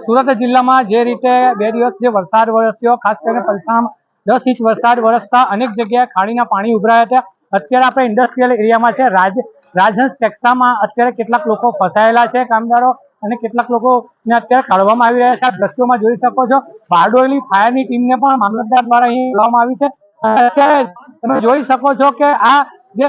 સુરત જિલ્લામાં જે રીતે 2 દિવસ જે વરસાદ વરસ્યો, ખાસ કરીને પલસાણામાં 10 ઇંચ વરસાદ વરસતા અનેક જગ્યાએ ખાડીના પાણી ઉભરાયા હતા. અત્યારે આપણે ઇન્ડસ્ટ્રીયલ એરિયામાં છે. રાજહંસ ટેક્સામાં અત્યારે કેટલાક લોકો ફસાયેલા છે, કામદારો, અને કેટલાક લોકોને અત્યારે કાઢવામાં આવી રહ્યા છે. આ દ્રશ્યોમાં જોઈ શકો છો, બારડોલી ફાયરની ટીમને પણ મામલતદાર દ્વારા અહીં બોલાવવામાં આવી છે. અત્યારે તમે જોઈ શકો છો કે આ જે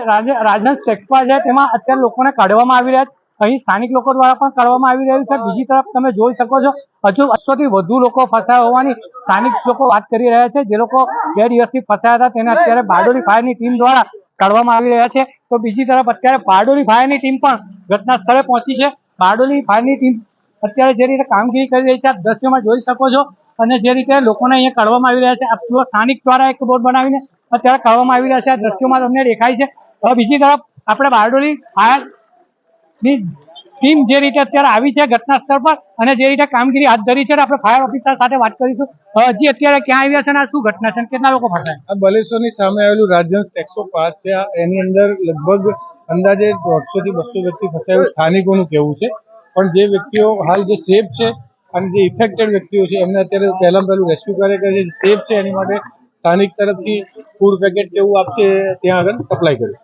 રાજહંસ ટેક્સા છે તેમાં અત્યારે લોકોને કાઢવામાં આવી રહ્યા છે. અહીં સ્થાનિક લોકો દ્વારા પણ કાઢવામાં આવી રહ્યું છે. બીજી તરફ તમે જોઈ શકો છો, હજુ 800 થી વધુ લોકો ફસાયા હોવાની સ્થાનિક લોકો વાત કરી રહ્યા છે. જે લોકો 2 દિવસથી ફસાયા હતા તેને અત્યારે બારડોલી ફાયરની ટીમ દ્વારા કાઢવામાં આવી રહ્યા છે. તો બીજી તરફ અત્યારે બારડોલી ફાયરની ટીમ પણ ઘટના સ્થળે પહોંચી છે. બારડોલી ફાયરની ટીમ અત્યારે જે રીતે કામગીરી કરી રહી છે આપ દ્રશ્યોમાં જોઈ શકો છો, અને જે રીતે લોકોને અહીંયા કાઢવામાં આવી રહ્યા છે. આ સ્થાનિક દ્વારા એક બોટ બનાવીને અત્યારે કાઢવામાં આવી રહ્યા છે. આ દ્રશ્યોમાં તમને દેખાય છે. હવે બીજી તરફ આપણે બારડોલી ફાયરની ટીમ જે રીતે અત્યારે આવી છે ઘટના સ્થળ પર અને જે રીતે કામગીરી હાથ ધરી છે, આપણે ફાયર ઓફિસર સાથે વાત કરીશું. હજી અત્યારે ક્યાં આવ્યા છે અને આ શું ઘટના છે, કેટલા લોકો ફસાયા? આ બલેશ્વરની સામે આવેલું રાજહંસ ટેક્સો પાર્ક છે. એની અંદર લગભગ અંદાજે 150 થી 200 વ્યક્તિ ફસાયેલું સ્થાનિકોનું કહેવું છે. પણ જે વ્યક્તિઓ હાલ જે સેફ છે અને જે ઇફેક્ટેડ વ્યક્તિઓ છે એમને અત્યારે પહેલું રેસ્ક્યુ કાર્ય કરે છે. સેફ છે એની માટે સ્થાનિક તરફથી ફૂડ પેકેટ કેવું આપશે ત્યાં આગળ સપ્લાય કર્યું.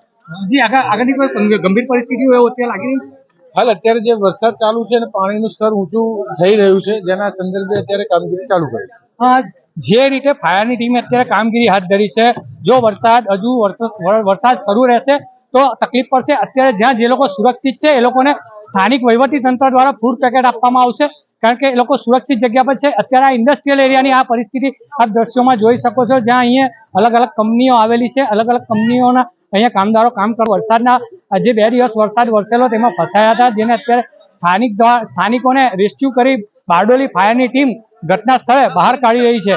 હજી આગળની કોઈ ગંભીર પરિસ્થિતિઓ એવું અત્યારે લાગી રહી છે? હાલ અત્યારે જે વરસાદ ચાલુ છે અને પાણીનું સ્તર ઊંચું થઈ રહ્યું છે, જેના સંદર્ભે અત્યારે કામગીરી ચાલુ કરી. જે રીતે ફાયરની ટીમે અત્યારે કામગીરી હાથ ધરી છે, જો વરસાદ શરૂ રહેશે તો તકલીફ પડશે. અત્યારે જ્યાં જે લોકો સુરક્ષિત છે એ લોકોને સ્થાનિક વહીવટી તંત્ર દ્વારા ફૂડ પેકેટ આપવામાં આવશે, કારણ કે એ લોકો સુરક્ષિત જગ્યા પર છે. અત્યારે આ ઇન્ડસ્ટ્રીયલ એરિયાની આ પરિસ્થિતિ આપ દ્રશ્યોમાં જોઈ શકો છો, જ્યાં અહીંયા અલગ અલગ કંપનીઓ આવેલી છે. અલગ અલગ કંપનીઓના અહીંયા કામદારો કામ કરે. વરસાદના જે 2 દિવસ વરસાદ વરસેલો તેમાં ફસાયા હતા, જેને અત્યારે સ્થાનિકોને રેસ્ક્યુ કરી બારડોલી ફાયરની ટીમ ઘટના સ્થળે બહાર કાઢી રહી છે.